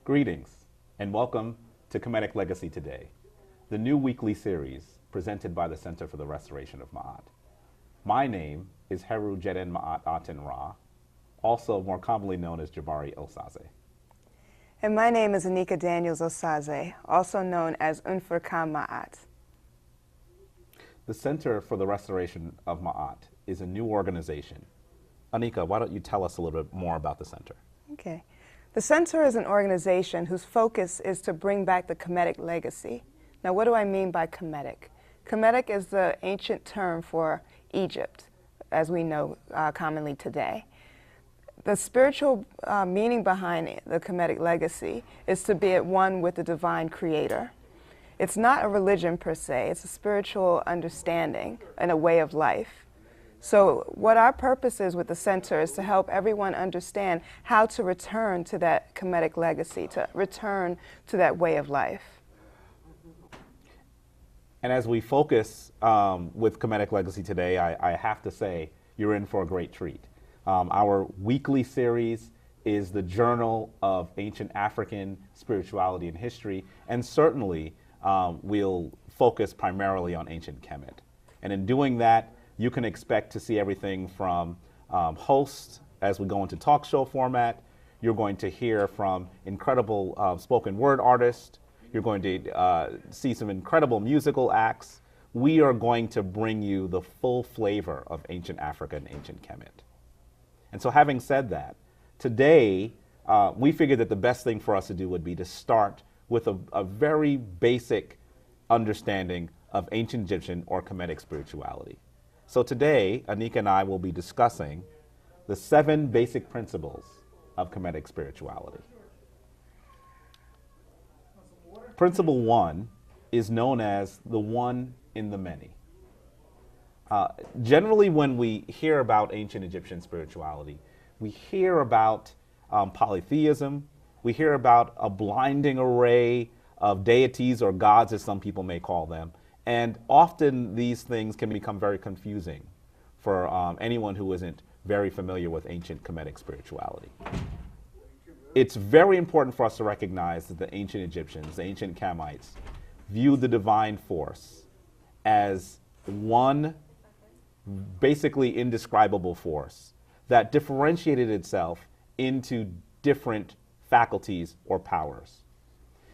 Greetings, and welcome to Kemetic Legacy Today, the new weekly series presented by the Center for the Restoration of Ma'at. My name is Heru Jeden Ma'at Aten Ra, also more commonly known as Jabari Osaze. And my name is Anika Daniels Osaze, also known as Unfurka Ma'at. The Center for the Restoration of Ma'at is a new organization. Anika, why don't you tell us a little bit more about the center? Okay. The Center is an organization whose focus is to bring back the Kemetic legacy. Now, what do I mean by Kemetic? Kemetic is the ancient term for Egypt, as we know commonly today. The spiritual meaning behind the Kemetic legacy is to be at one with the divine creator. It's not a religion per se, it's a spiritual understanding and a way of life. So what our purpose is with the center is to help everyone understand how to return to that Kemetic legacy, to return to that way of life. And as we focus with Kemetic Legacy today, I have to say you're in for a great treat. Our weekly series is the Journal of Ancient African Spirituality and History, and certainly we'll focus primarily on ancient Kemet. And in doing that, you can expect to see everything from hosts as we go into talk show format. You're going to hear from incredible spoken word artists. You're going to see some incredible musical acts. We are going to bring you the full flavor of ancient Africa and ancient Kemet. And so having said that, today we figured that the best thing for us to do would be to start with a very basic understanding of ancient Egyptian or Kemetic spirituality. So today, Anika and I will be discussing the 7 basic principles of Kemetic spirituality. Principle 1 is known as the one in the many. Generally, when we hear about ancient Egyptian spirituality, we hear about polytheism, we hear about a blinding array of deities or gods, as some people may call them. And often these things can become very confusing for anyone who isn't very familiar with ancient Kemetic spirituality. It's very important for us to recognize that the ancient Egyptians, the ancient Kamites, viewed the divine force as one basically indescribable force that differentiated itself into different faculties or powers.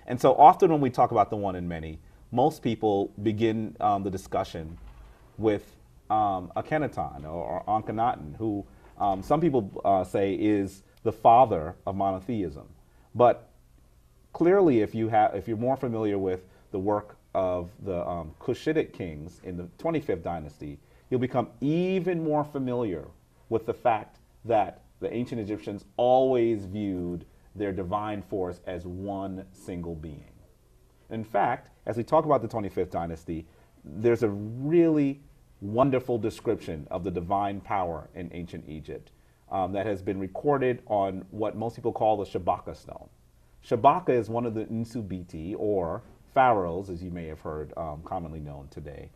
And so often when we talk about the one in many, most people begin the discussion with Akhenaten or Akhenaten, who some people say is the father of monotheism. But clearly, if you're more familiar with the work of the Cushitic kings in the 25th dynasty, you'll become even more familiar with the fact that the ancient Egyptians always viewed their divine force as one single being. In fact, as we talk about the 25th dynasty, there's a really wonderful description of the divine power in ancient Egypt that has been recorded on what most people call the Shabaka stone. Shabaka is one of the Nsubiti, or pharaohs, as you may have heard commonly known today,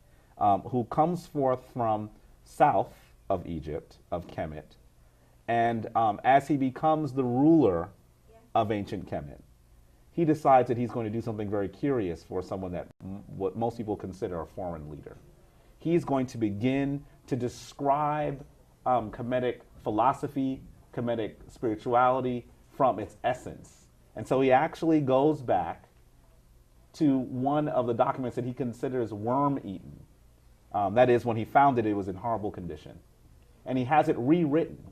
who comes forth from south of Egypt, of Kemet, and as he becomes the ruler of ancient Kemet, he decides that he's going to do something very curious for someone that what most people consider a foreign leader. He's going to begin to describe Kemetic philosophy, Kemetic spirituality from its essence. And so he actually goes back to one of the documents that he considers worm-eaten. That is, when he found it was in horrible condition. And he has it rewritten.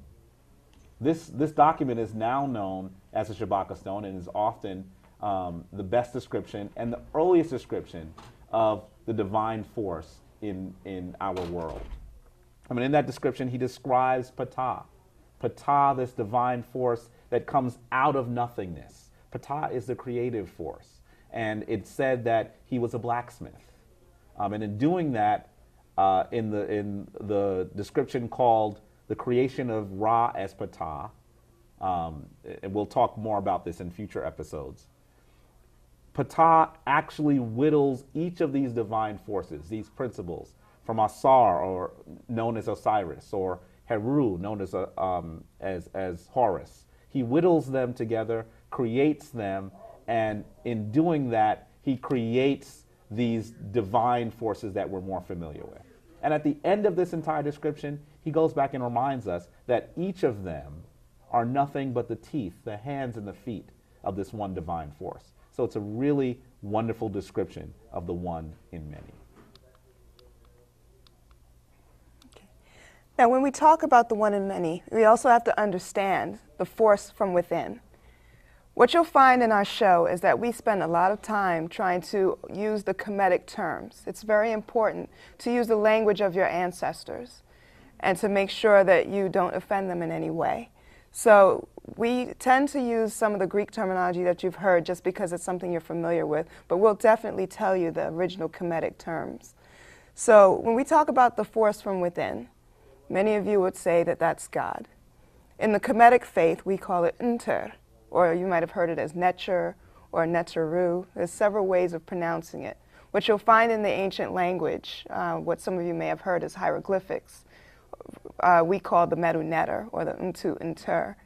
This document is now known as the Shabaka stone and is often the best description and the earliest description of the divine force in our world. I mean, in that description, he describes Ptah. Ptah, this divine force that comes out of nothingness. Ptah is the creative force. And it's said that he was a blacksmith. And in doing that, in the description called the creation of Ra as Ptah, and we'll talk more about this in future episodes, Ptah actually whittles each of these divine forces, these principles, from Asar, or known as Osiris, or Heru, known as Horus. He whittles them together, creates them, and in doing that, he creates these divine forces that we're more familiar with. And at the end of this entire description, he goes back and reminds us that each of them are nothing but the teeth, the hands, and the feet of this one divine force. So it's a really wonderful description of the one in many. Okay. Now, when we talk about the one in many, we also have to understand the force from within. What you'll find in our show is that we spend a lot of time trying to use the Kemetic terms. It's very important to use the language of your ancestors and to make sure that you don't offend them in any way. So we tend to use some of the Greek terminology that you've heard just because it's something you're familiar with, but we'll definitely tell you the original Kemetic terms. So when we talk about the force from within, many of you would say that that's God. In the Kemetic faith, we call it Nter, or you might have heard it as Netcher or Netzeru. There's several ways of pronouncing it. What you'll find in the ancient language, what some of you may have heard as hieroglyphics, we call the Meru Netter, or the Ntu Nter,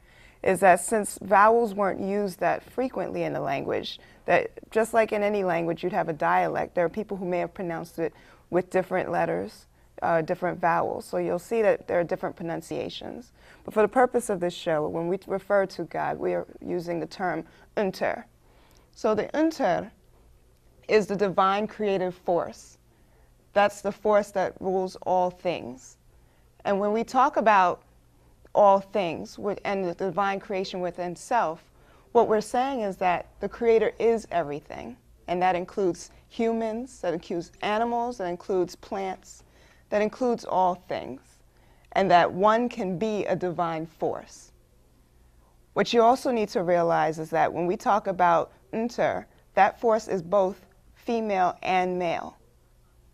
is that since vowels weren't used that frequently in the language, that just like in any language you'd have a dialect, there are people who may have pronounced it with different letters, different vowels. So you'll see that there are different pronunciations. But for the purpose of this show, when we refer to God, we are using the term Unter. So the Unter is the divine creative force. That's the force that rules all things. And when we talk about all things and the divine creation within self, what we're saying is that the Creator is everything. And that includes humans, that includes animals, that includes plants, that includes all things. And that one can be a divine force. What you also need to realize is that when we talk about Unter, that force is both female and male.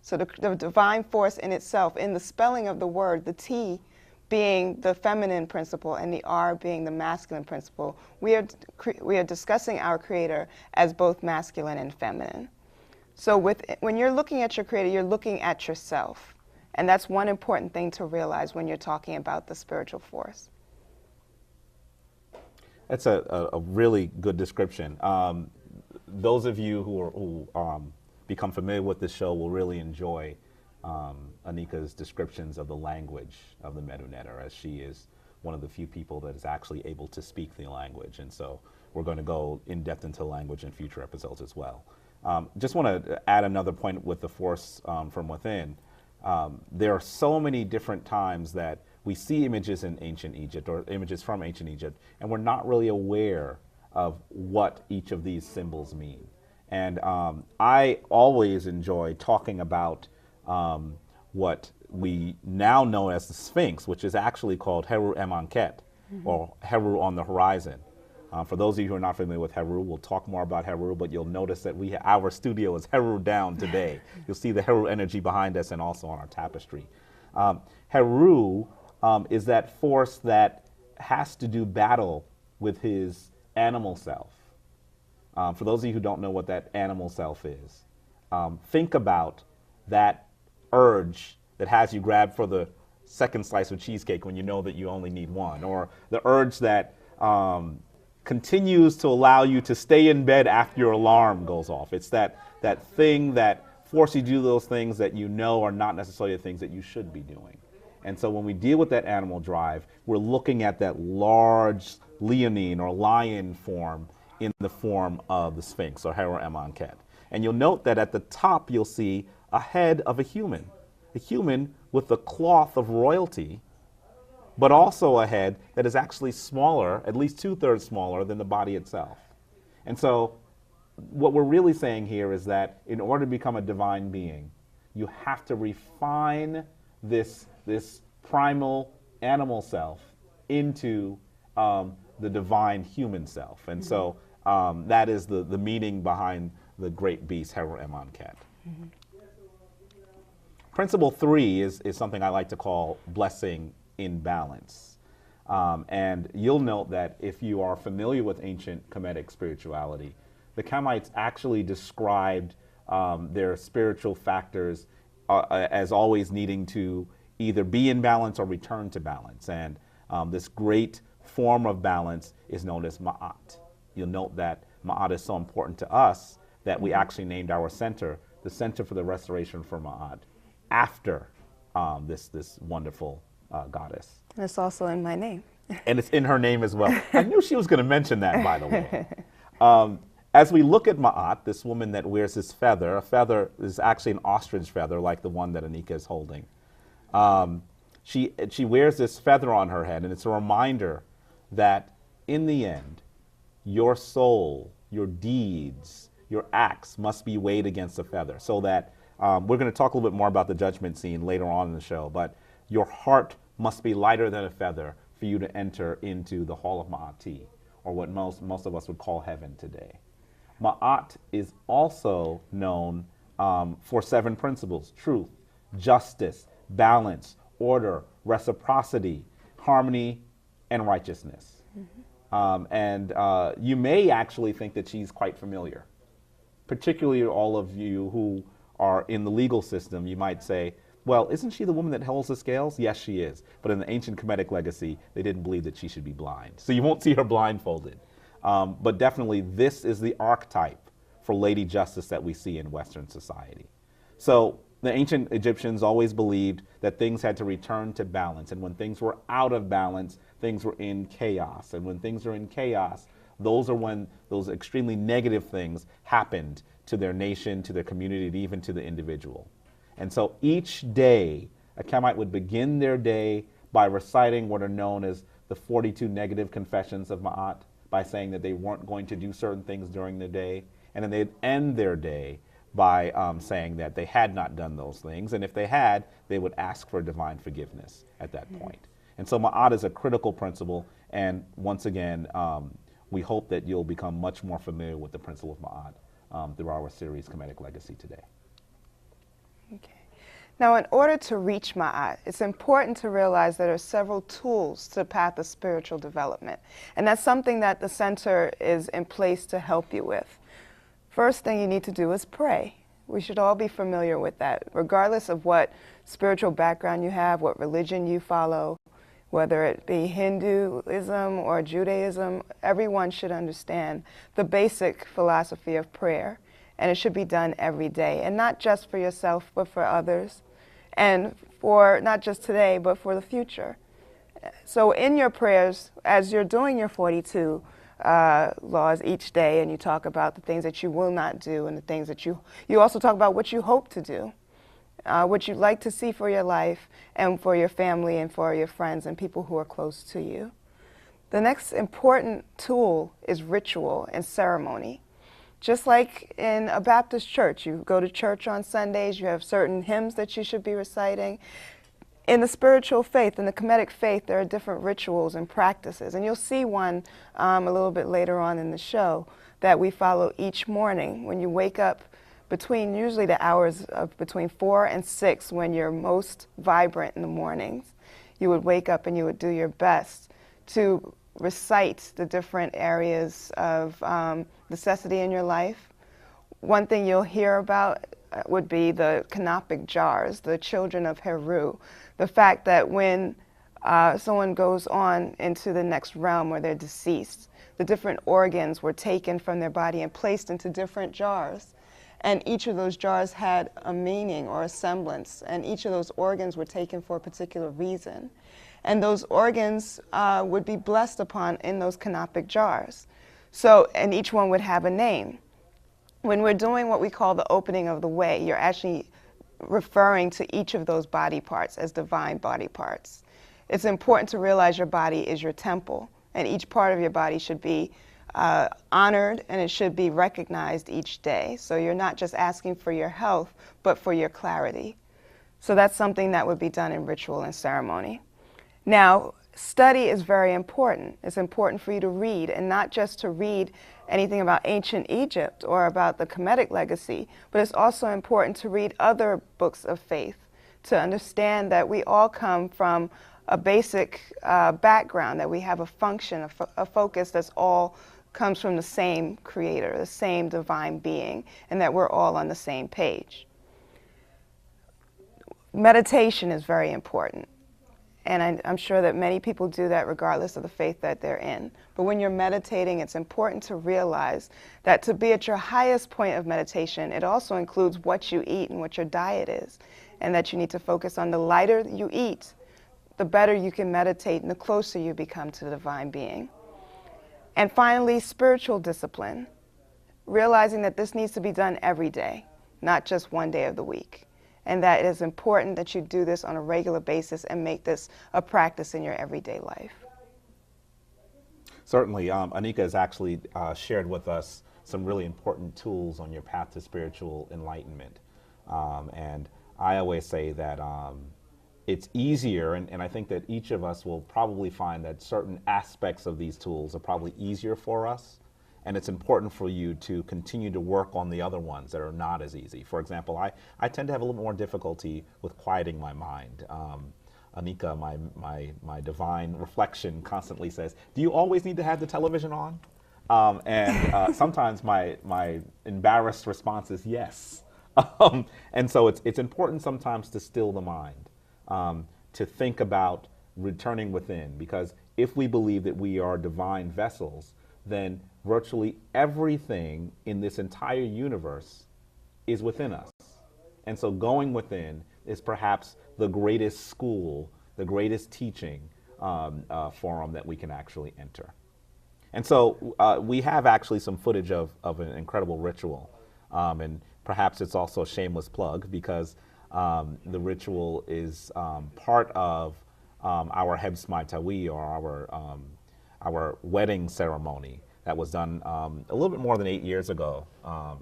So the divine force in itself, in the spelling of the word, the T being the feminine principle and the R being the masculine principle, we are discussing our Creator as both masculine and feminine. So when you're looking at your Creator, you're looking at yourself. And that's one important thing to realize when you're talking about the spiritual force. That's a really good description. Those of you who become familiar with this show will really enjoy Anika's descriptions of the language of the Meru Netter, as she is one of the few people that is actually able to speak the language. And so we're going to go in depth into language in future episodes as well. Just want to add another point with the force from within. There are so many different times that we see images in ancient Egypt or images from ancient Egypt, and we're not really aware of what each of these symbols mean. And I always enjoy talking about what we now know as the Sphinx, which is actually called Heru Emanket, or Heru on the horizon. For those of you who are not familiar with Heru, we'll talk more about Heru, but you'll notice that our studio is Heru down today. You'll see the Heru energy behind us and also on our tapestry. Heru is that force that has to do battle with his animal self. For those of you who don't know what that animal self is, think about that urge that has you grab for the second slice of cheesecake when you know that you only need one, or the urge that continues to allow you to stay in bed after your alarm goes off. It's that thing that forces you to do those things that you know are not necessarily the things that you should be doing. And so when we deal with that animal drive, we're looking at that large leonine or lion form in the form of the Sphinx, or Heru Emanket. And you'll note that at the top you'll see a head of a human with the cloth of royalty, but also a head that is actually smaller, at least 2/3 smaller than the body itself. And so what we're really saying here is that in order to become a divine being, you have to refine this primal animal self into the divine human self. And so that is the meaning behind the great beast, Heru Emanket. Principle 3 is something I like to call blessing in balance. And you'll note that if you are familiar with ancient Kemetic spirituality, the Kemites actually described their spiritual factors as always needing to either be in balance or return to balance. And this great form of balance is known as Ma'at. you'll note that Ma'at is so important to us that we actually named our center the Center for the Restoration for Ma'at after this wonderful goddess. And it's also in my name. And it's in her name as well. I knew she was going to mention that, by the way. As we look at Ma'at, this woman that wears this feather, a feather is actually an ostrich feather like the one that Anika is holding. She wears this feather on her head, and it's a reminder that in the end, your soul, your deeds, your acts must be weighed against the feather. So that we're going to talk a little bit more about the judgment scene later on in the show, but your heart must be lighter than a feather for you to enter into the Hall of Ma'ati, or what most of us would call heaven today. Ma'at is also known for 7 principles: truth, justice, balance, order, reciprocity, harmony, and righteousness. You may actually think that she's quite familiar. Particularly all of you who are in the legal system, you might say, well, isn't she the woman that holds the scales? Yes, she is. But in the ancient Kemetic legacy, they didn't believe that she should be blind. So you won't see her blindfolded. But definitely this is the archetype for Lady Justice that we see in Western society. So the ancient Egyptians always believed that things had to return to balance. And when things were out of balance, things were in chaos. And when things are in chaos, those are when those extremely negative things happened to their nation, to their community, and even to the individual. And so each day, a Kemite would begin their day by reciting what are known as the 42 negative confessions of Ma'at, by saying that they weren't going to do certain things during the day. And then they'd end their day by saying that they had not done those things. And if they had, they would ask for divine forgiveness at that point. And so Ma'at is a critical principle. And once again, we hope that you'll become much more familiar with the principle of Ma'at through our series, Kemetic Legacy, today. Okay. Now, in order to reach Ma'at, it's important to realize there are several tools to the path of spiritual development. And that's something that the center is in place to help you with. First thing you need to do is pray. We should all be familiar with that, regardless of what spiritual background you have, what religion you follow, whether it be Hinduism or Judaism. Everyone should understand the basic philosophy of prayer. And it should be done every day, and not just for yourself, but for others, and for not just today, but for the future. So in your prayers, as you're doing your 42 laws each day, and you talk about the things that you will not do, and the things that you also talk about what you hope to do, what you'd like to see for your life, and for your family, and for your friends, and people who are close to you. The next important tool is ritual and ceremony. Just like in a Baptist church, you go to church on Sundays, you have certain hymns that you should be reciting. In the spiritual faith, in the Kemetic faith, there are different rituals and practices. And you'll see one a little bit later on in the show that we follow each morning. When you wake up between, usually the hours of between 4 and 6, when you're most vibrant in the mornings, you would wake up and you would do your best to recite the different areas of necessity in your life. One thing you'll hear about would be the canopic jars, the children of Heru. The fact that when someone goes on into the next realm where they're deceased, the different organs were taken from their body and placed into different jars. And each of those jars had a meaning or a semblance, and each of those organs were taken for a particular reason. And those organs would be blessed upon in those canopic jars. So, and each one would have a name. When we're doing what we call the opening of the way, you're actually referring to each of those body parts as divine body parts. It's important to realize your body is your temple, and each part of your body should be honored, and it should be recognized each day. So you're not just asking for your health, but for your clarity. So that's something that would be done in ritual and ceremony. Now, study is very important. It's important for you to read, and not just to read anything about ancient Egypt or about the Kemetic legacy, but it's also important to read other books of faith to understand that we all come from a basic background, that we have a function, a focus that's all comes from the same creator, the same divine being, and that we're all on the same page. Meditation is very important. And I'm sure that many people do that regardless of the faith that they're in. But when you're meditating, it's important to realize that to be at your highest point of meditation, it also includes what you eat and what your diet is. And that you need to focus on the lighter you eat, the better you can meditate and the closer you become to the divine being. And finally, spiritual discipline. Realizing that this needs to be done every day, not just one day of the week. And that it is important that you do this on a regular basis and make this a practice in your everyday life. Certainly, Anika has actually shared with us some really important tools on your path to spiritual enlightenment. And I always say that it's easier, and I think that each of us will probably find that certain aspects of these tools are probably easier for us. And it's important for you to continue to work on the other ones that are not as easy. For example, I tend to have a little more difficulty with quieting my mind. Anika, my divine reflection, constantly says, "Do you always need to have the television on?" Sometimes my embarrassed response is yes. And so it's important sometimes to still the mind, to think about returning within, because if we believe that we are divine vessels, then virtually everything in this entire universe is within us. And so going within is perhaps the greatest school, the greatest teaching forum that we can actually enter. And so we have actually some footage of an incredible ritual. And perhaps it's also a shameless plug, because the ritual is part of our Hebs Tawi, or our wedding ceremony that was done a little bit more than 8 years ago.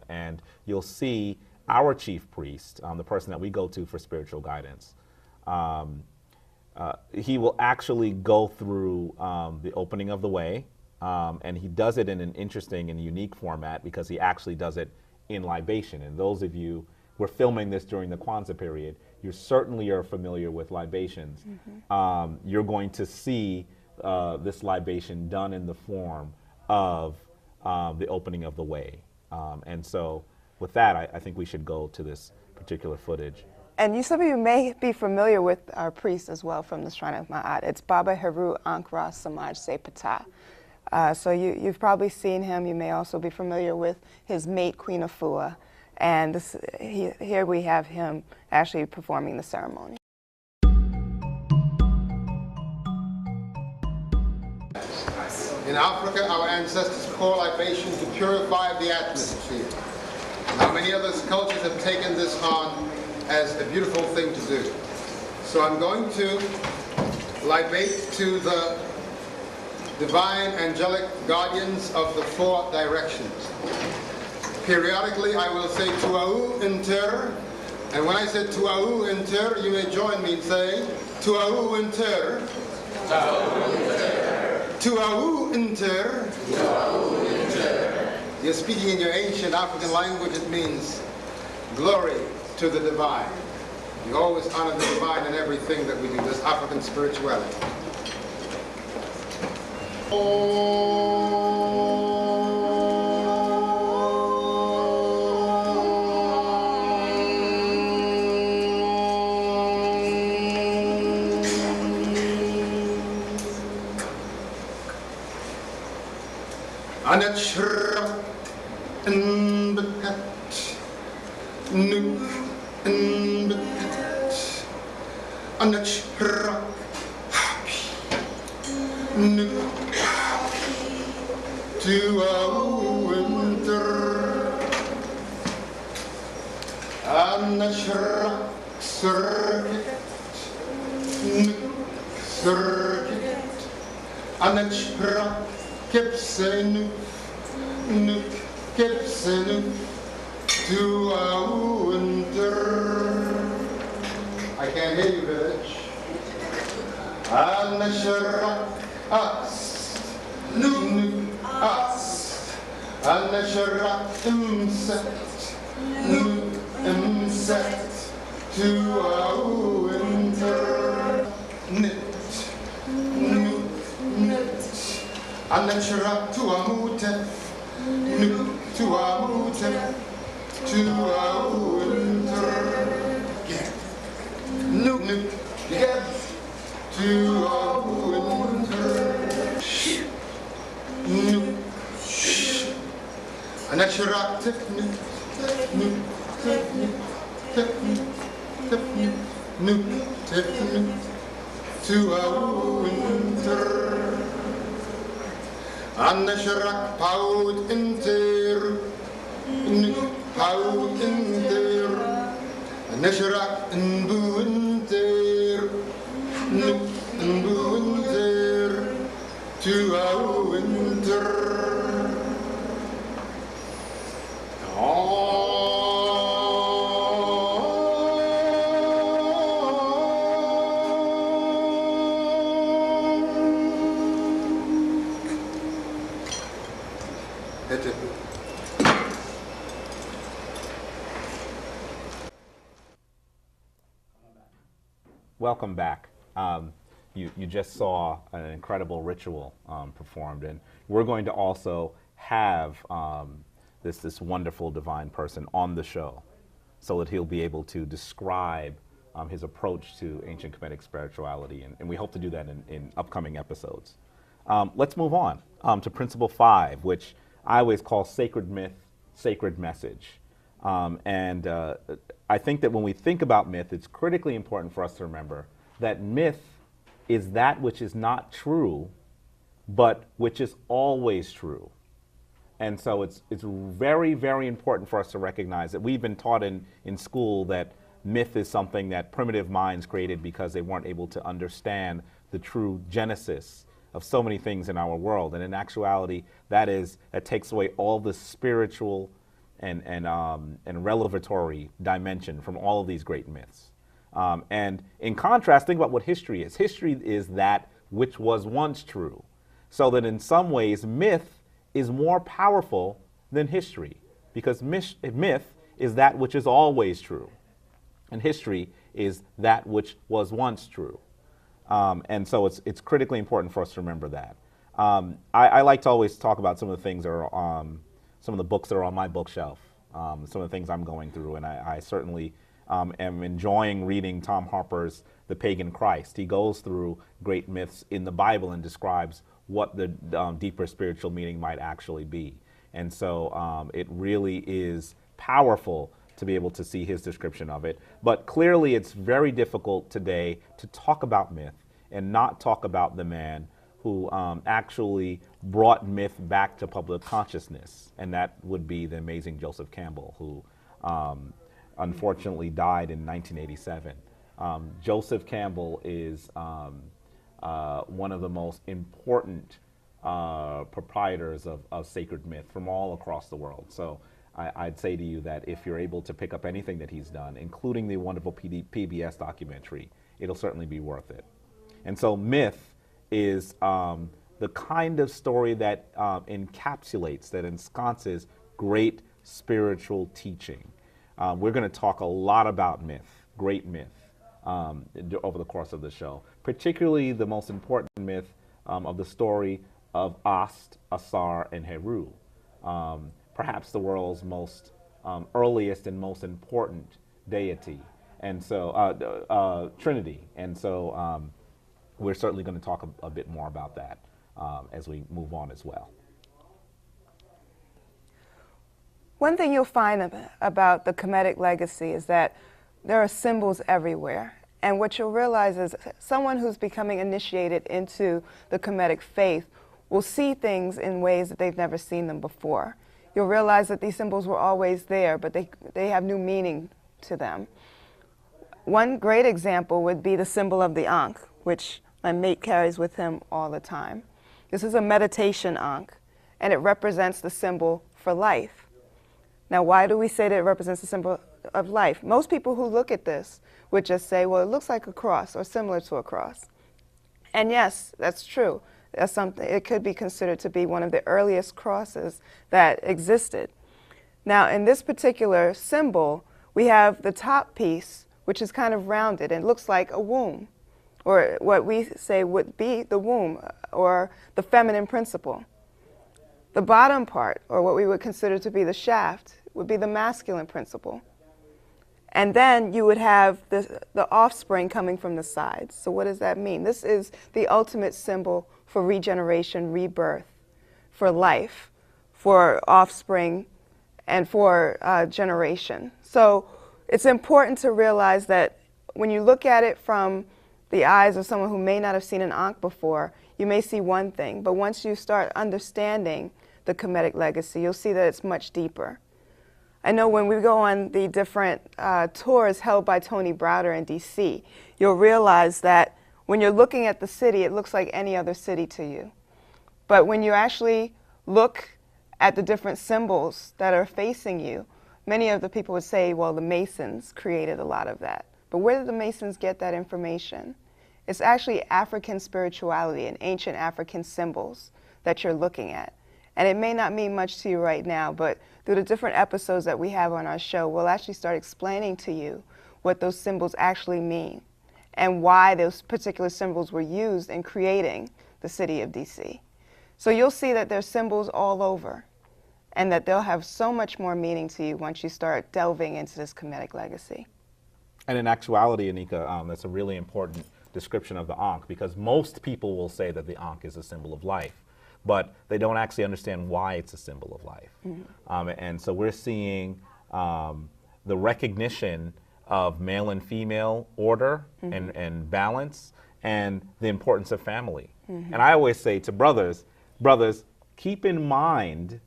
And you'll see our chief priest, the person that we go to for spiritual guidance, he will actually go through the opening of the way, and he does it in an interesting and unique format because he actually does it in libation. And those of you, we're filming this during the Kwanzaa period, you certainly are familiar with libations. Mm-hmm. You're going to see this libation done in the form of the opening of the way. And so with that, I think we should go to this particular footage. And some of you may be familiar with our priest as well from the Shrine of Ma'at. It's Baba Heru Ankra Samaj Se Pata. So you've probably seen him. You may also be familiar with his mate, Queen Afua. And here we have him actually performing the ceremony. In Africa, our ancestors pour libation to purify the atmosphere. Now, many other cultures have taken this on as a beautiful thing to do. So I'm going to libate to the divine angelic guardians of the four directions. Periodically, I will say Tuau Inter, and when I say Tuau Inter, you may join me in saying Tuau Inter. Tuau Inter. You're speaking in your ancient African language. It means glory to the divine. We always honor the divine in everything that we do. This African spirituality. Anachra and bekat nuk and bekat anachra happy nuk to our winter anachra circuit nuk circuit anachra Kipsenu, nuk, kipsenu, to our winter. I can't hear you, village. Anashara, us, nuk, us. Anashara, insect, nuk, insect, to our winter. Knit, nuk, knit. Anachra to amute, nuk to amute, to our winter. Nuk, nuk, get, to a winter. Nook, and a shirak tip, nook, nook, tip, nook, tip, nook, tip, nook, nook, tip, nook, to a winter. And a shirak pout in there, nook, pout in there, and a shirak in boo in there, nook, and boo in there, to a winter. Hit it. Welcome back. You just saw an incredible ritual performed, and we're going to also have this wonderful divine person on the show so that he'll be able to describe his approach to ancient Kemetic spirituality, and we hope to do that in upcoming episodes. Let's move on to Principle 5, which I always call sacred myth, sacred message. I think that when we think about myth, it's critically important for us to remember that myth is that which is not true, but which is always true. And so it's very, very important for us to recognize that we've been taught in school that myth is something that primitive minds created because they weren't able to understand the true genesis of so many things in our world. And in actuality, that takes away all the spiritual and revelatory dimension from all of these great myths. And in contrast, think about what history is. History is that which was once true. So that in some ways, myth is more powerful than history, because myth is that which is always true, and history is that which was once true. And so it's critically important for us to remember that. I like to always talk about some of the things that are some of the books that are on my bookshelf, some of the things I'm going through, and I certainly am enjoying reading Tom Harper's The Pagan Christ. He goes through great myths in the Bible and describes what the deeper spiritual meaning might actually be. And so it really is powerful to be able to see his description of it. But clearly it's very difficult today to talk about myth and not talk about the man who actually brought myth back to public consciousness, and that would be the amazing Joseph Campbell, who unfortunately died in 1987. Joseph Campbell is one of the most important proprietors of sacred myth from all across the world. So I'd say to you that if you're able to pick up anything that he's done, including the wonderful PBS documentary, it'll certainly be worth it. And so myth is the kind of story that encapsulates, that ensconces great spiritual teaching. We're going to talk a lot about myth, great myth, over the course of the show, particularly the most important myth of the story of Ast, Asar, and Heru, perhaps the world's most earliest and most important deity, and so Trinity. And so we're certainly going to talk a bit more about that as we move on as well. One thing you'll find about the Kemetic legacy is that there are symbols everywhere. And what you'll realize is someone who's becoming initiated into the Kemetic faith will see things in ways that they've never seen them before. You'll realize that these symbols were always there, but they have new meaning to them. One great example would be the symbol of the Ankh, which my mate carries with him all the time. This is a meditation Ankh, and it represents the symbol for life. Now, why do we say that it represents the symbol of life? Most people who look at this would just say, well, it looks like a cross or similar to a cross. And yes, that's true. That's something, it could be considered to be one of the earliest crosses that existed. Now, in this particular symbol, we have the top piece, which is kind of rounded and looks like a womb, or what we say would be the womb, or the feminine principle. The bottom part, or what we would consider to be the shaft, would be the masculine principle. And then you would have the offspring coming from the sides. So what does that mean? This is the ultimate symbol for regeneration, rebirth, for life, for offspring, and for generation. So it's important to realize that when you look at it from the eyes of someone who may not have seen an Ankh before, you may see one thing. But once you start understanding the Kemetic legacy, you'll see that it's much deeper. I know when we go on the different tours held by Tony Browder in DC, you'll realize that when you're looking at the city, it looks like any other city to you. But when you actually look at the different symbols that are facing you, many of the people would say, well, the Masons created a lot of that. But where did the Masons get that information? It's actually African spirituality and ancient African symbols that you're looking at. And it may not mean much to you right now, but through the different episodes that we have on our show, we'll actually start explaining to you what those symbols actually mean and why those particular symbols were used in creating the city of DC. So you'll see that there's symbols all over and that they'll have so much more meaning to you once you start delving into this Kemetic legacy. And in actuality, Anika, that's a really important description of the Ankh, because most people will say that the Ankh is a symbol of life, but they don't actually understand why it's a symbol of life. Mm-hmm. And so we're seeing the recognition of male and female order, mm-hmm. and balance, and the importance of family. Mm-hmm. And I always say to brothers, keep in mind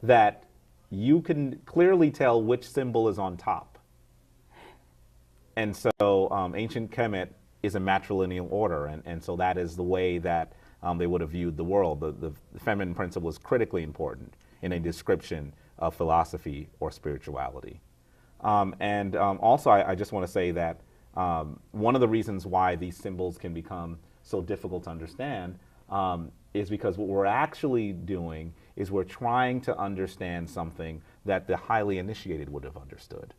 that you can clearly tell which symbol is on top. And so ancient Kemet is a matrilineal order, and so that is the way that they would have viewed the world. The feminine principle is critically important in a description of philosophy or spirituality. Also, I just want to say that one of the reasons why these symbols can become so difficult to understand is because what we're actually doing is we're trying to understand something that the highly initiated would have understood.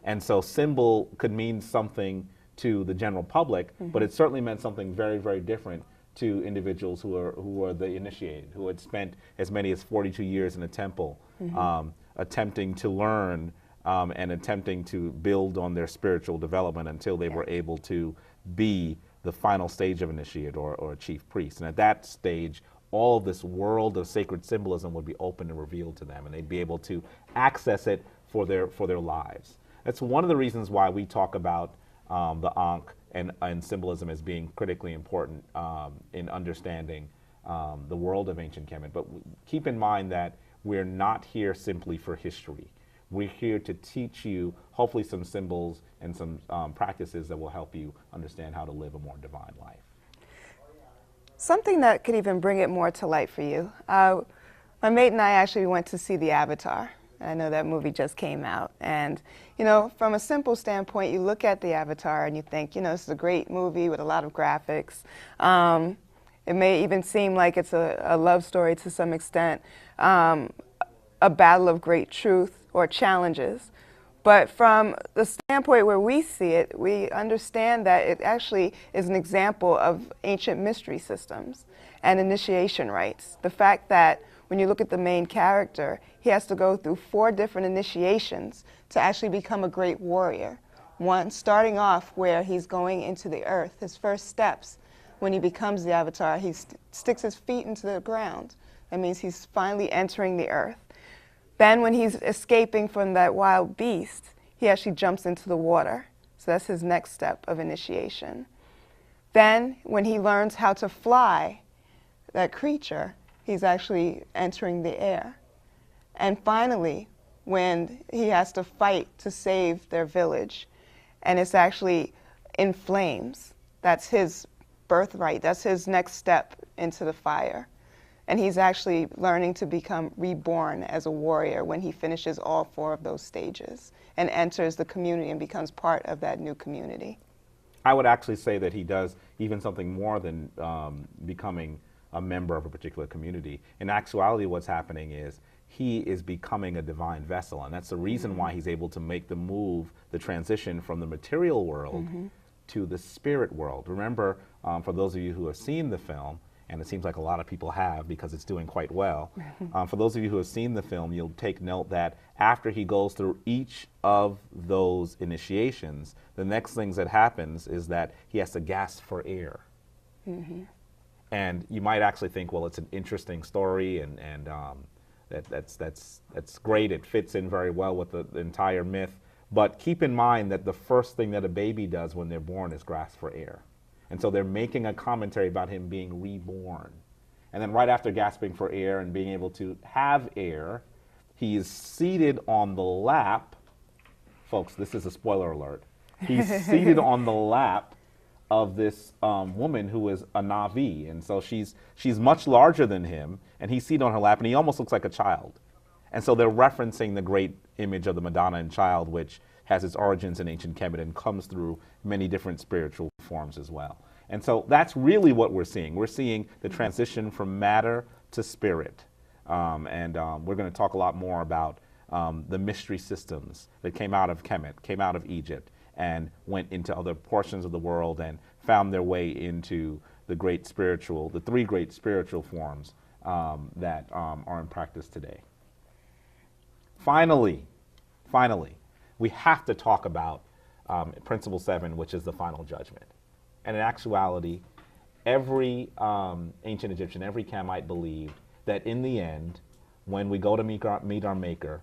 And so symbol could mean something to the general public, mm-hmm. but it certainly meant something very, very different to individuals who are the initiated, who had spent as many as 42 years in a temple, mm-hmm. Attempting to learn and attempting to build on their spiritual development until they were able to be the final stage of initiate or a chief priest. And at that stage, all of this world of sacred symbolism would be open and revealed to them, and they'd be able to access it for their lives. That's one of the reasons why we talk about the Ankh and symbolism as being critically important in understanding the world of ancient Kemet. But keep in mind that we're not here simply for history. We're here to teach you, hopefully, some symbols and some practices that will help you understand how to live a more divine life. Something that could even bring it more to light for you. My mate and I actually went to see the Avatar. I know that movie just came out. And, you know, from a simple standpoint, you look at the Avatar and you think, you know, this is a great movie with a lot of graphics. It may even seem like it's a love story to some extent, a battle of great truth or challenges. But from the standpoint where we see it, we understand that it actually is an example of ancient mystery systems and initiation rites. The fact that when you look at the main character, he has to go through 4 different initiations to actually become a great warrior. One, starting off where he's going into the earth. His first steps when he becomes the Avatar, he sticks his feet into the ground. That means he's finally entering the earth. Then when he's escaping from that wild beast, he actually jumps into the water. So that's his next step of initiation. Then when he learns how to fly that creature, he's actually entering the air. And finally, when he has to fight to save their village, and it's actually in flames, that's his birthright, that's his next step into the fire. And he's actually learning to become reborn as a warrior when he finishes all 4 of those stages and enters the community and becomes part of that new community. I would actually say that he does even something more than becoming a member of a particular community. In actuality, what's happening is he is becoming a divine vessel, and that's the reason mm-hmm. why he's able to make the move, the transition from the material world mm-hmm. to the spirit world. Remember, for those of you who have seen the film, and it seems like a lot of people have because it's doing quite well. For those of you who have seen the film, you'll take note that after he goes through each of those initiations, the next things that happens is that he has to gasp for air. And you might actually think, well, it's an interesting story, and that's great. It fits in very well with the entire myth. But keep in mind that the first thing that a baby does when they're born is grasp for air. And so they're making a commentary about him being reborn. And then right after gasping for air and being able to have air, he is seated on the lap. Folks, this is a spoiler alert. He's seated on the lap of this woman who is a Navi. And so she's much larger than him, and he's seated on her lap, and he almost looks like a child. And so they're referencing the great image of the Madonna and Child, which has its origins in ancient Kemetic and comes through many different spiritual forms as well. And so that's really what we're seeing. We're seeing the transition from matter to spirit. We're going to talk a lot more about the mystery systems that came out of Kemet, came out of Egypt, and went into other portions of the world and found their way into the three great spiritual forms that are in practice today. Finally, we have to talk about Principle 7, which is the final judgment. And in actuality, every ancient Egyptian, every Kamite believed that in the end, when we go to meet our Maker,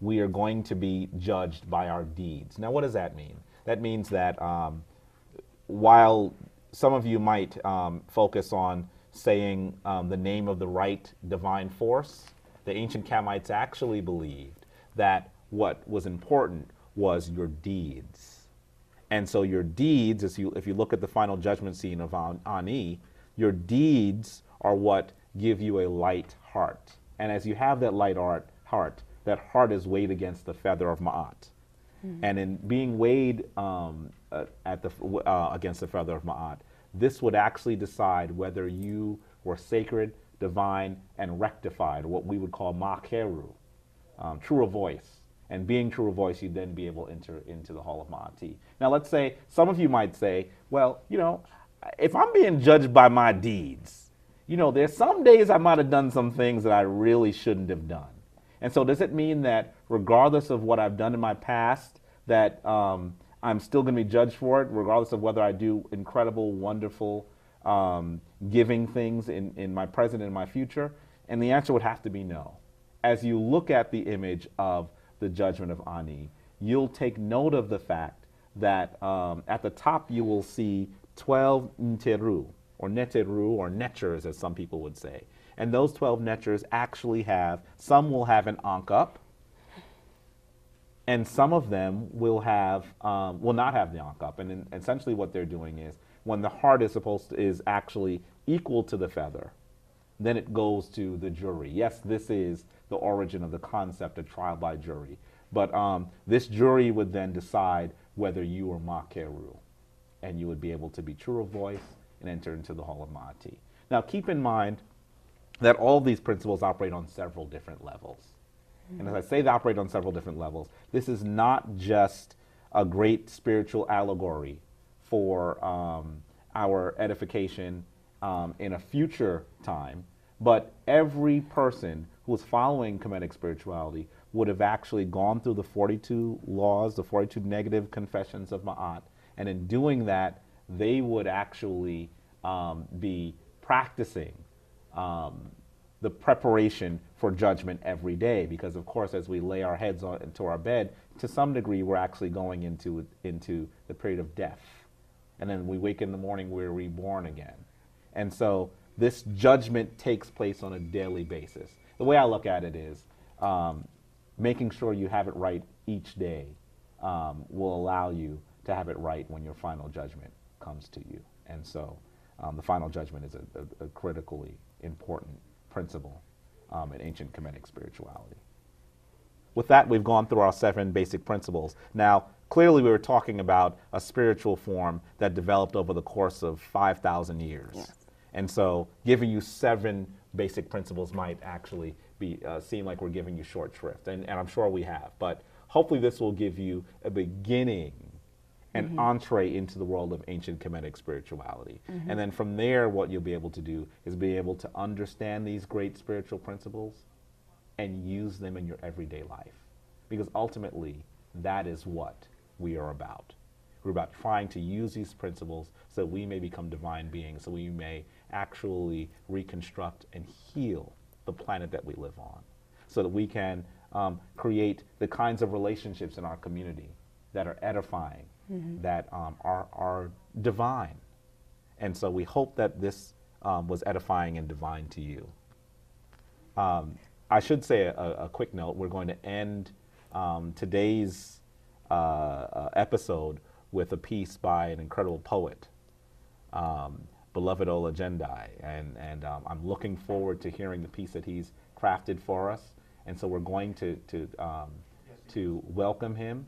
we are going to be judged by our deeds. Now, what does that mean? That means that while some of you might focus on saying the name of the right divine force, the ancient Kamites actually believed that what was important was your deeds. And so your deeds, if you look at the final judgment scene of Ani, your deeds are what give you a light heart. And as you have that light heart, that heart is weighed against the feather of Ma'at. And in being weighed against the feather of Ma'at, this would actually decide whether you were sacred, divine, and rectified, what we would call Ma'keru, true of voice. And being true of voice, you'd then be able to enter into the Hall of Ma'ati. Now let's say, some of you might say, well, if I'm being judged by my deeds, there's some days I might have done some things that I really shouldn't have done. And so does it mean that regardless of what I've done in my past, that I'm still going to be judged for it, regardless of whether I do incredible, wonderful, giving things in my present and my future? And the answer would have to be no. As you look at the image of the judgment of Ani, you'll take note of the fact that at the top you will see 12 Nteru, or Neteru, or Netchers, as some people would say. And those 12 Netchers actually some will have an Ankh up, and some of them will not have the Ankh up. And essentially what they're doing is, when the heart is actually equal to the feather, then it goes to the jury. Yes, this is the origin of the concept of trial by jury. But this jury would then decide whether you were Ma'keru, and you would be able to be true of voice and enter into the Hall of Ma'ati. Now keep in mind that all of these principles operate on several different levels. And as I say they operate on several different levels, this is not just a great spiritual allegory for our edification in a future time, but every person who is following Kemetic spirituality would have actually gone through the 42 laws, the 42 negative confessions of Ma'at, and in doing that, they would actually be practicing the preparation for judgment every day, because of course as we lay our heads into our bed, to some degree we're actually going into the period of death, and then we wake in the morning, we're reborn again. And so this judgment takes place on a daily basis. The way I look at it is making sure you have it right each day will allow you to have it right when your final judgment comes to you. And so the final judgment is a critically important principle in ancient Kemetic spirituality. With that, we've gone through our 7 basic principles. Now, clearly we were talking about a spiritual form that developed over the course of 5,000 years. Yes. And so giving you 7 basic principles might actually seem like we're giving you short shrift, and I'm sure we have. But hopefully this will give you a beginning an entree into the world of ancient Kemetic spirituality. And then from there, what you'll be able to do is be able to understand these great spiritual principles and use them in your everyday life. Because ultimately, that is what we are about. We're about trying to use these principles so that we may become divine beings, so we may actually reconstruct and heal the planet that we live on, so that we can create the kinds of relationships in our community that are edifying, that are divine. And so we hope that this was edifying and divine to you. I should say a quick note. We're going to end today's episode with a piece by an incredible poet, beloved Ola Jendai. And I'm looking forward to hearing the piece that he's crafted for us. And so we're going to welcome him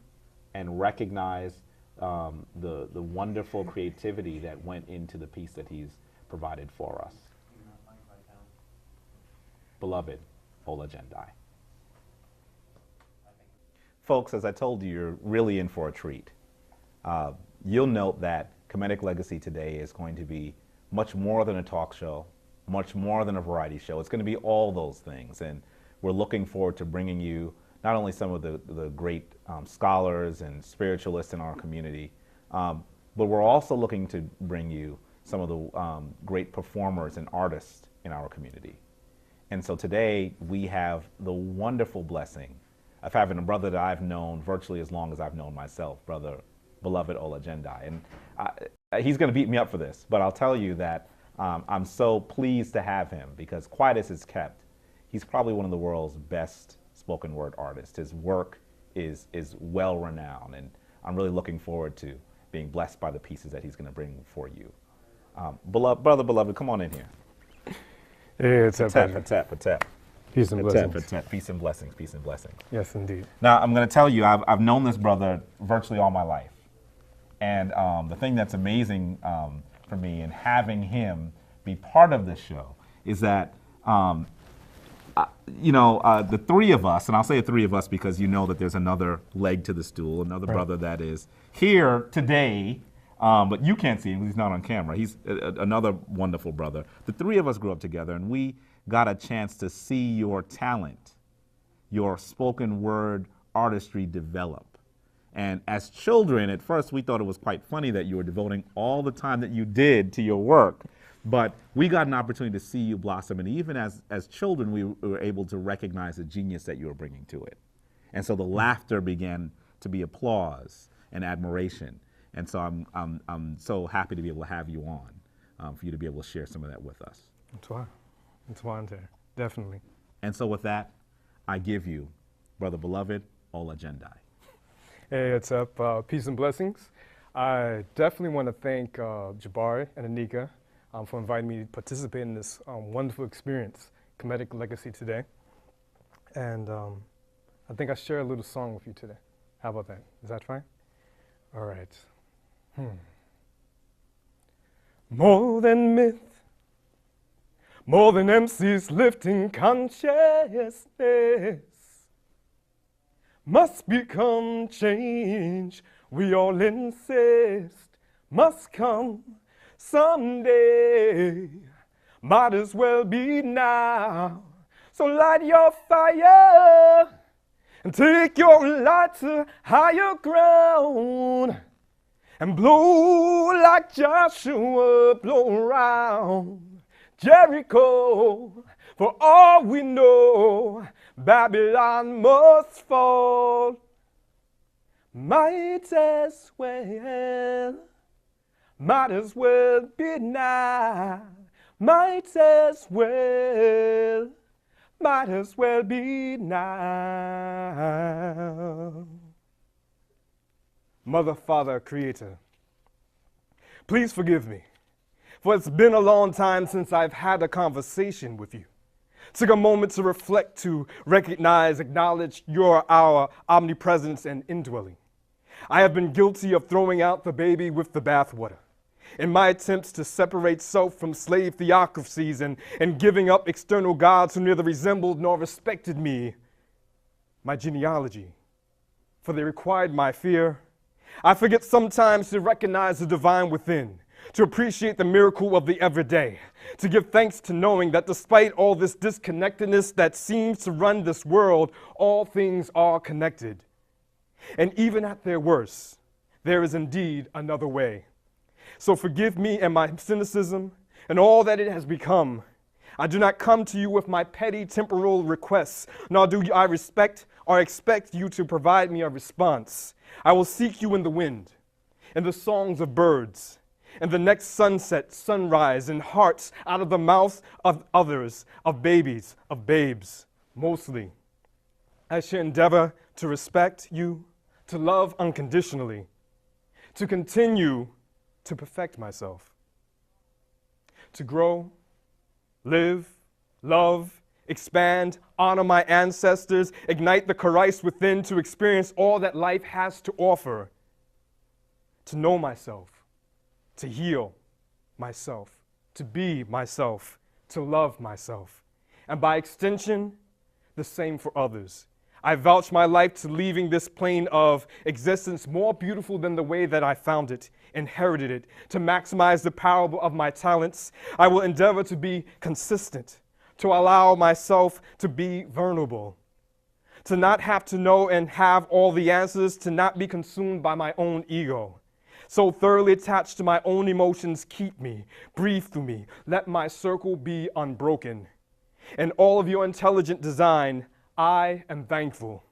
and recognize the wonderful creativity that went into the piece that he's provided for us. Beloved Ola Jendai. Folks, as I told you, you're really in for a treat. You'll note that Kemetic Legacy today is going to be much more than a talk show, much more than a variety show. It's going to be all those things. And we're looking forward to bringing you not only some of the great scholars and spiritualists in our community, but we're also looking to bring you some of the great performers and artists in our community. And so today we have the wonderful blessing of having a brother that I've known virtually as long as I've known myself, brother beloved Ola Jendai. And he's going to beat me up for this, but I'll tell you that I'm so pleased to have him because quiet as it's kept, he's probably one of the world's best spoken word artists. His work is well renowned, and I'm really looking forward to being blessed by the pieces that he's going to bring for you. Brother beloved, come on in here. Hey, it's a pleasure. Patep. Peace and blessings. Peace and blessings. Peace and blessings. Yes, indeed. Now, I'm going to tell you, I've known this brother virtually all my life. And the thing that's amazing for me in having him be part of this show is that, the three of us, and I'll say the three of us because you know that there's another leg to the stool, another brother that is here today, but you can't see him because he's not on camera. He's another wonderful brother. The three of us grew up together, and we got a chance to see your talent, your spoken word artistry develop. And as children, at first, we thought it was quite funny that you were devoting all the time that you did to your work. But we got an opportunity to see you blossom. And even as children, we were able to recognize the genius that you were bringing to it. And so the laughter began to be applause and admiration. And so I'm so happy to be able to have you on, for you to be able to share some of that with us. It's one there, definitely. And so with that, I give you, brother beloved, Ola Jendai. Hey, what's up? Peace and blessings. I definitely want to thank Jabari and Anika for inviting me to participate in this wonderful experience, Kemetic Legacy today. And I think I share a little song with you today. How about that? Is that fine? All right. More than myth, more than MCs lifting consciousness, must become change. We all insist must come someday. Might as well be now. So light your fire and take your light to higher ground and blow like Joshua, blow around Jericho. For all we know, Babylon must fall. Might as well be now. Might as well be now. Mother, Father, Creator, please forgive me, for it's been a long time since I've had a conversation with you. Took a moment to reflect, to recognize, acknowledge our omnipresence and indwelling. I have been guilty of throwing out the baby with the bathwater in my attempts to separate self from slave theocracies and giving up external gods who neither resembled nor respected me, my genealogy, for they required my fear I forget sometimes to recognize the divine within, to appreciate the miracle of the everyday, to give thanks to knowing that despite all this disconnectedness that seems to run this world, all things are connected. And even at their worst, there is indeed another way. So forgive me and my cynicism and all that it has become. I do not come to you with my petty temporal requests, nor do I respect or expect you to provide me a response. I will seek you in the wind, in the songs of birds, in the next sunset, sunrise, in hearts out of the mouths of others, of babies, of babes, mostly. I shall endeavor to respect you, to love unconditionally, to continue to perfect myself, to grow, live, love, expand, honor my ancestors, ignite the Christ within to experience all that life has to offer, to know myself, to heal myself, to be myself, to love myself, and by extension, the same for others. I vouch my life to leaving this plane of existence more beautiful than the way that I found it, inherited it, to maximize the power of my talents. I will endeavor to be consistent, to allow myself to be vulnerable, to not have to know and have all the answers, to not be consumed by my own ego. So thoroughly attached to my own emotions, keep me, breathe through me, let my circle be unbroken. In all of your intelligent design, I am thankful,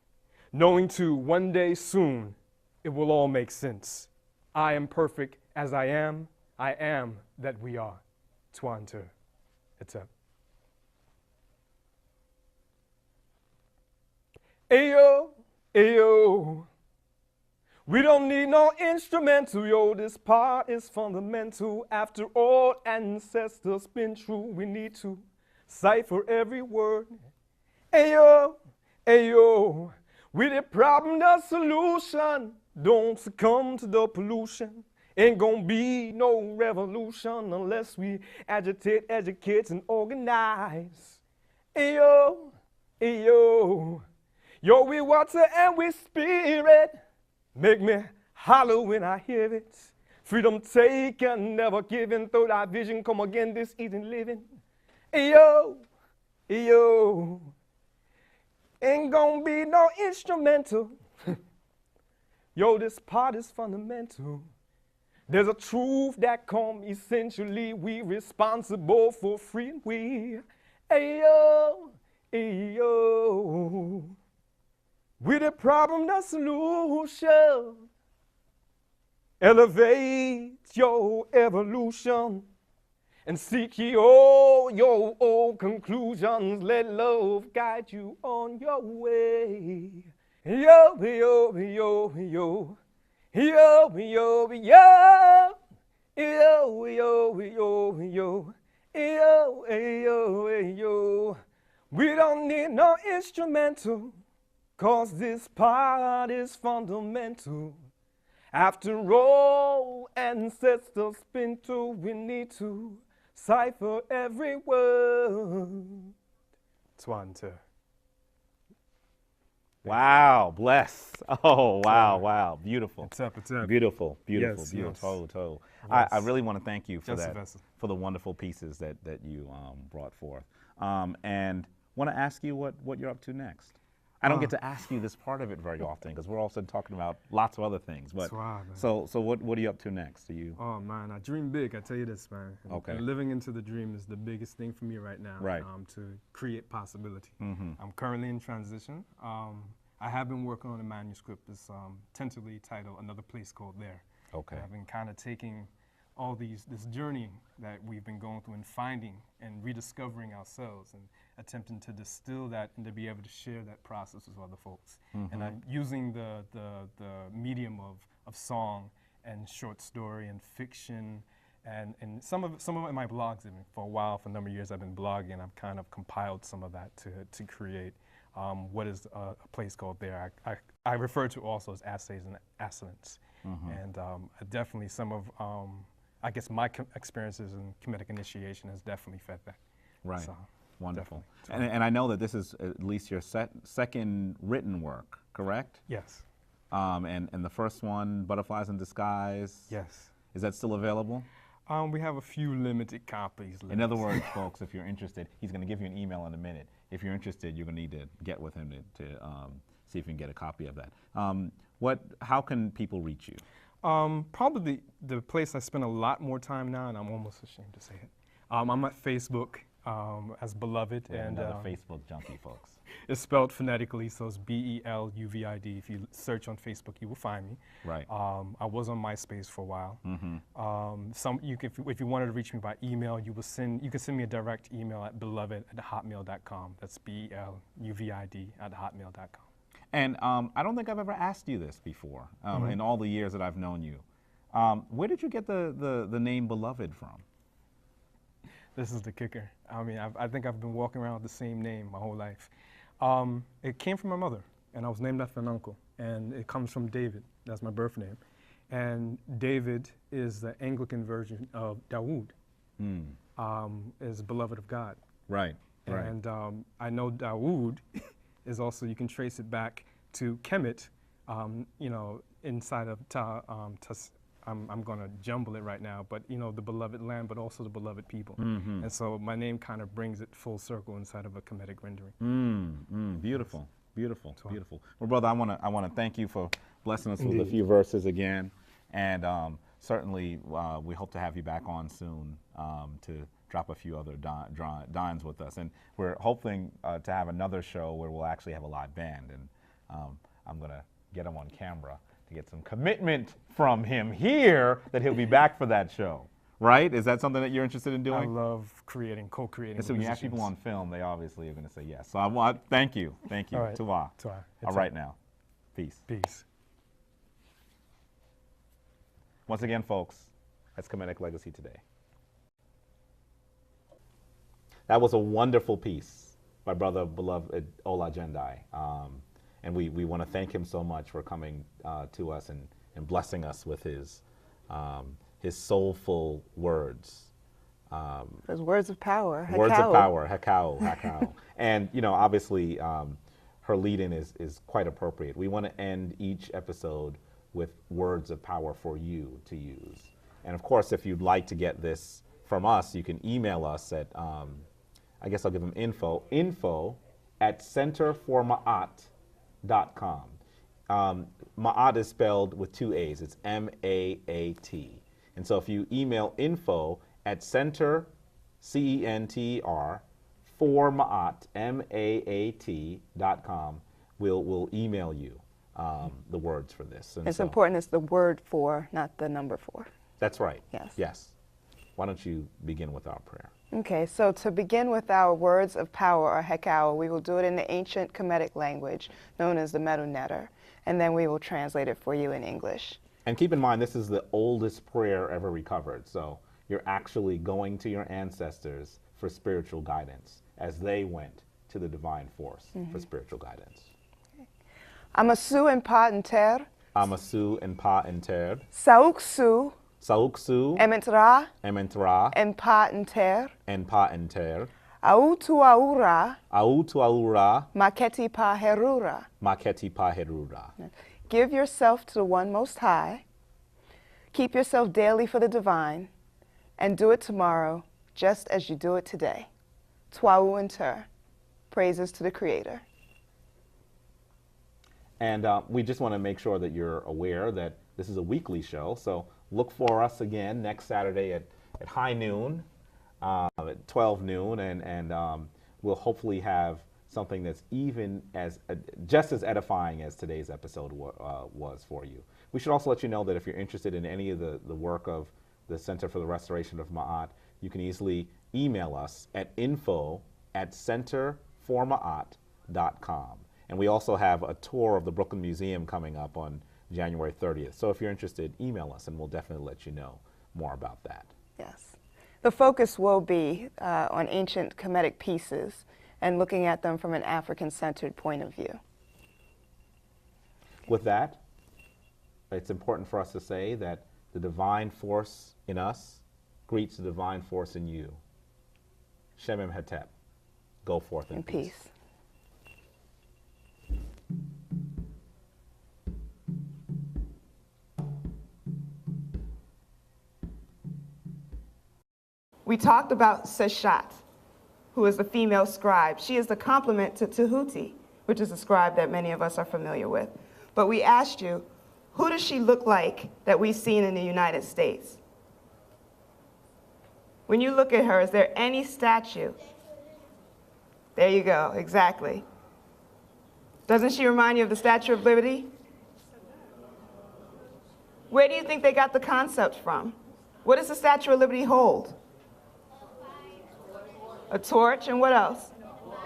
knowing too one day soon it will all make sense. I am perfect as I am that we are. Twante. It's up. Ayo, ayo. We don't need no instrumental, yo, this part is fundamental. After all ancestors been through, we need to cipher every word. Ayo, ayo, with the problem, the solution. Don't succumb to the pollution. Ain't gonna be no revolution unless we agitate, educate, and organize. Ayo, ayo, yo, we water and we spirit. Make me holler when I hear it. Freedom taken, never given. Though thy vision come again, this easy living. Ayo, ayo. Ain't gonna be no instrumental. Yo, this part is fundamental. There's a truth that come essentially. We responsible for free and we. Ayo, ayo. With the problem, the solution. Elevate your evolution and seek your own conclusions. Let love guide you on your way. Yo, yo, yo, yo. Yo, yo, yo. Yo, yo, yo, yo. Yo, yo, yo. We don't need no instrumental. 'Cause this part is fundamental. After all ancestors been through, we need to cipher every word. Twante. Wow, bless. Oh, wow, wow. Beautiful. It's up, it's up. Beautiful, beautiful, Yes, beautiful. yes. Total. Yes. I really want to thank you for Just a that, vessel. for the wonderful pieces that you brought forth. And want to ask you what you're up to next. I don't get to ask you this part of it very often because we're also talking about lots of other things. But That's right, man. so what are you up to next? Do you? Oh man, I dream big. I tell you this, man. Okay. And living into the dream is the biggest thing for me right now. Right. To create possibility. Mm-hmm. I'm currently in transition. I have been working on a manuscript that's tentatively titled "Another Place Called There." Okay. And I've been kind of taking all this journey that we've been going through and finding and rediscovering ourselves and attempting to distill that and to be able to share that process with other folks. Mm-hmm. And I'm using the medium of song and short story and fiction and some of it in my blogs. For a while, for a number of years, I've been blogging. I've kind of compiled some of that to create what is a place called There. I refer to also as essays and assonance. Mm-hmm. And definitely some of, I guess my experiences in Kemetic initiation has definitely fed that. Right. So, wonderful. And I know that this is at least your second written work, correct? Yes. And the first one, Butterflies in Disguise. Yes. Is that still available? We have a few limited copies left. In other words, folks, if you're interested, he's going to give you an email in a minute. If you're interested, you're going to need to get with him to see if you can get a copy of that. How can people reach you? Probably the place I spend a lot more time now, and I'm almost ashamed to say it. I'm at Facebook as Beloved. Yeah, and another Facebook junkie, folks. It's spelled phonetically, so it's Beluvid. If you search on Facebook, you will find me. Right. I was on MySpace for a while. Mm-hmm. If you wanted to reach me by email, you can send me a direct email at beloved@hotmail.com. That's BELUVID@hotmail.com. And I don't think I've ever asked you this before in all the years that I've known you. Where did you get the name Beloved from? This is the kicker. I mean, I think I've been walking around with the same name my whole life. It came from my mother, and I was named after an uncle, and it comes from David. That's my birth name. And David is the Anglican version of Dawood, is beloved of God. Right, right. And I know Dawood is also, you can trace it back to Kemet, inside of I'm going to jumble it right now, but the beloved land, but also the beloved people. Mm-hmm. And so my name kind of brings it full circle inside of a Kemetic rendering. Beautiful, beautiful, beautiful. Well, brother, I want to thank you for blessing us with a few verses again, and certainly we hope to have you back on soon to drop a few other dines with us. And we're hoping to have another show where we'll actually have a live band, and I'm going to get him on camera to get some commitment from him here that he'll be back for that show, right? Is that something that you're interested in doing? I love co-creating. And so when you ask people on film, they obviously are going to say yes. So I want thank you. All right. Tuwa. All right now. Peace. Peace. Once again, folks, that's Kemetic Legacy Today. That was a wonderful piece by Brother Beloved Ola Jendai. And we want to thank him so much for coming to us and blessing us with his soulful words. Those words of power. Words of power, hakao. And, obviously, her lead-in is quite appropriate. We want to end each episode with words of power for you to use. And, of course, if you'd like to get this from us, you can email us at, I guess I'll give them info at centerformaat.com. Ma'at is spelled with two A's. It's M-A-A-T. And so if you email info at center, C-E-N-T-R, for Ma'at, M-A-A-T.com, we'll email you the words for this. And it's important it's the word for, not the number for. That's right. Yes. Yes. Why don't you begin with our prayer? Okay, so to begin with our words of power, or hekau, we will do it in the ancient Kemetic language known as the Medu Neter, and then we will translate it for you in English. And keep in mind, this is the oldest prayer ever recovered, so you're actually going to your ancestors for spiritual guidance as they went to the divine force for spiritual guidance. Okay. Amasu en pa enter. Amasu en pa enter. Sauksu. Sauksu. Ementra. Ementra. En pa enter. En pa enter. Autu aura. Autu aura. Maketi pa herura. Maketi pa herura. Give yourself to the One Most High. Keep yourself daily for the divine, and do it tomorrow just as you do it today. Twau inter. Praises to the Creator. And we just want to make sure that you're aware that this is a weekly show, so look for us again next Saturday at high noon, at 12 noon, and we'll hopefully have something that's even as just as edifying as today's episode was for you. We should also let you know that if you're interested in any of the work of the Center for the Restoration of Ma'at, you can easily email us at info@centerformaat.com. And we also have a tour of the Brooklyn Museum coming up on January 30th. So if you're interested, email us and we'll definitely let you know more about that. Yes. The focus will be on ancient Kemetic pieces and looking at them from an African-centered point of view. With that, it's important for us to say that the divine force in us greets the divine force in you. Shemem Hetep. Go forth in peace. Peace. We talked about Seshat, who is the female scribe. She is the complement to Tahuti, which is a scribe that many of us are familiar with. But we asked you, who does she look like that we've seen in the United States? When you look at her, is there any statue? There you go, exactly. Doesn't she remind you of the Statue of Liberty? Where do you think they got the concept from? What does the Statue of Liberty hold? A torch, and what else?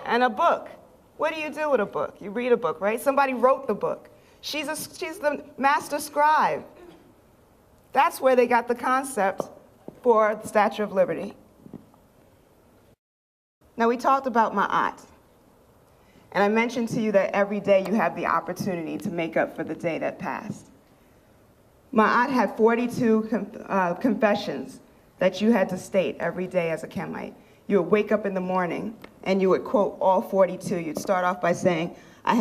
And a book. What do you do with a book? You read a book, right? Somebody wrote the book. She's the master scribe. That's where they got the concept for the Statue of Liberty. Now, we talked about Ma'at. And I mentioned to you that every day you have the opportunity to make up for the day that passed. Ma'at had 42 confessions that you had to state every day as a Kemite. You would wake up in the morning and you would quote all 42. You'd start off by saying, I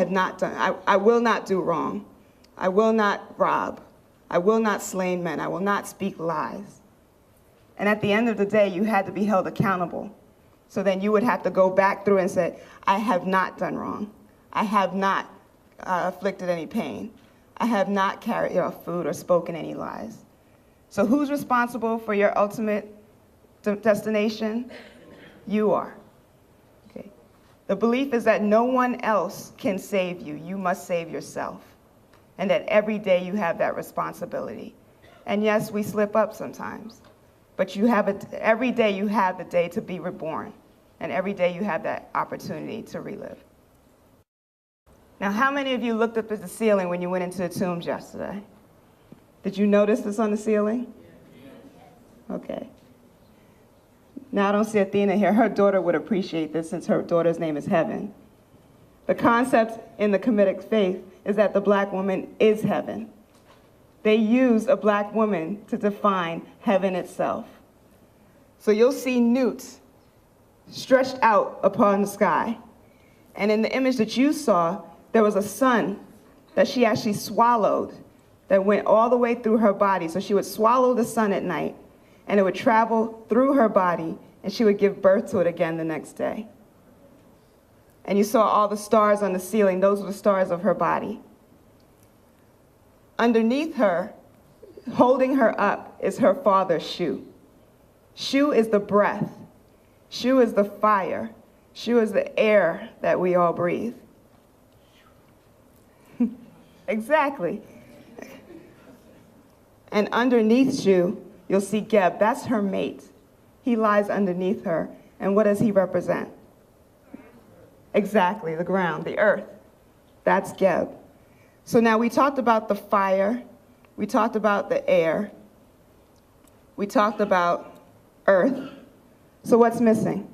will not do wrong. I will not rob. I will not slay men. I will not speak lies. And at the end of the day, you had to be held accountable. So then you would have to go back through and say, I have not done wrong. I have not afflicted any pain. I have not carried food or spoken any lies. So who's responsible for your ultimate destination? You are. Okay. The belief is that no one else can save you. You must save yourself. And that every day you have that responsibility. And yes, we slip up sometimes. But every day you have the day to be reborn. And every day you have that opportunity to relive. Now, how many of you looked up at the ceiling when you went into the tombs yesterday? Did you notice this on the ceiling? Okay. Now, I don't see Athena here. Her daughter would appreciate this since her daughter's name is Heaven. The concept in the Kemetic faith is that the black woman is heaven. They use a black woman to define heaven itself. So you'll see Nut stretched out upon the sky. And in the image that you saw, there was a sun that she actually swallowed that went all the way through her body. So she would swallow the sun at night, and it would travel through her body, and she would give birth to it again the next day. And you saw all the stars on the ceiling. Those were the stars of her body. Underneath her, holding her up, is her father, Shu. Shu is the breath. Shu is the fire. Shu is the air that we all breathe. Exactly. And underneath Shu, you'll see Geb. That's her mate. He lies underneath her. And what does he represent? Exactly, the ground, the earth. That's Geb. So now we talked about the fire. We talked about the air. We talked about earth. So what's missing?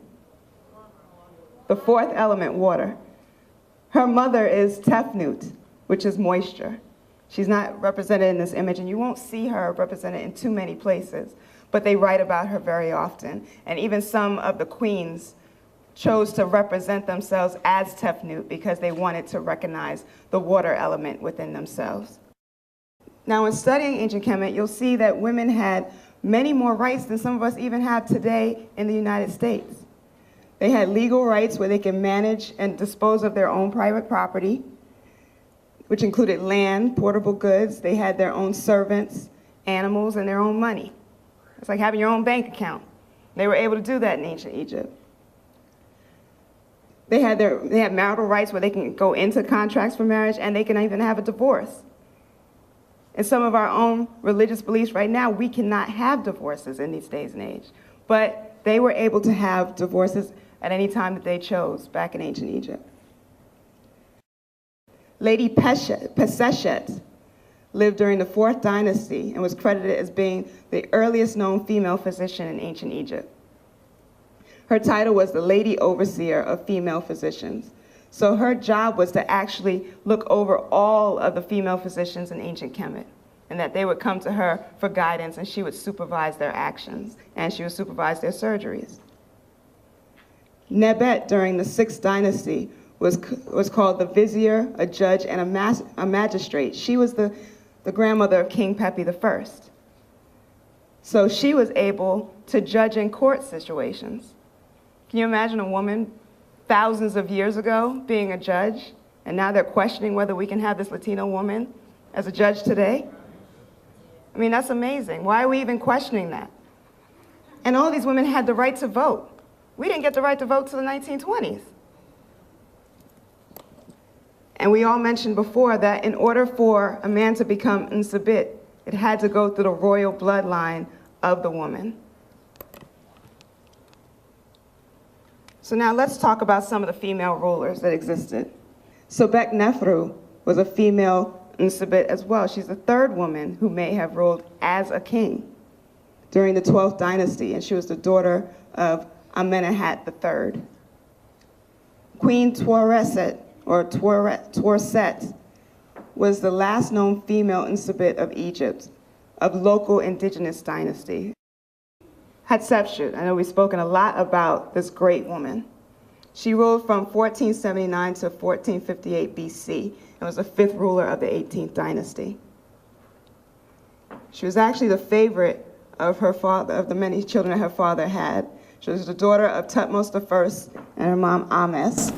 The fourth element, water. Her mother is Tefnut, which is moisture. She's not represented in this image, and you won't see her represented in too many places, but they write about her very often. And even some of the queens chose to represent themselves as Tefnut because they wanted to recognize the water element within themselves. Now, in studying ancient Kemet, you'll see that women had many more rights than some of us even have today in the United States. They had legal rights where they can manage and dispose of their own private property, which included land, portable goods. They had their own servants, animals, and their own money. It's like having your own bank account. They were able to do that in ancient Egypt. They had marital rights where they can go into contracts for marriage, and they can even have a divorce. In some of our own religious beliefs right now, we cannot have divorces in these days and age. But they were able to have divorces at any time that they chose back in ancient Egypt. Lady Peseshet lived during the 4th dynasty and was credited as being the earliest known female physician in ancient Egypt. Her title was the Lady Overseer of Female Physicians. So her job was to actually look over all of the female physicians in ancient Kemet, and that they would come to her for guidance, and she would supervise their actions, and she would supervise their surgeries. Nebet, during the 6th dynasty, was called the vizier, a judge, and a magistrate. She was the grandmother of King Pepi I. So she was able to judge in court situations. Can you imagine a woman thousands of years ago being a judge, and now they're questioning whether we can have this Latino woman as a judge today? I mean, that's amazing. Why are we even questioning that? And all these women had the right to vote. We didn't get the right to vote till the 1920s. And we all mentioned before that in order for a man to become Nsabit, it had to go through the royal bloodline of the woman. So now let's talk about some of the female rulers that existed. Sobek Nefru was a female Nsabit as well. She's the third woman who may have ruled as a king during the 12th dynasty, and she was the daughter of Amenemhat III. Queen Tuareset, or Tuarset, was the last known female Nsabit of Egypt, of local indigenous dynasty. Hatshepsut, I know we've spoken a lot about this great woman. She ruled from 1479 to 1458 BC and was the fifth ruler of the 18th dynasty. She was actually the favorite of her father, of the many children that her father had. She was the daughter of Thutmose I and her mom Ames.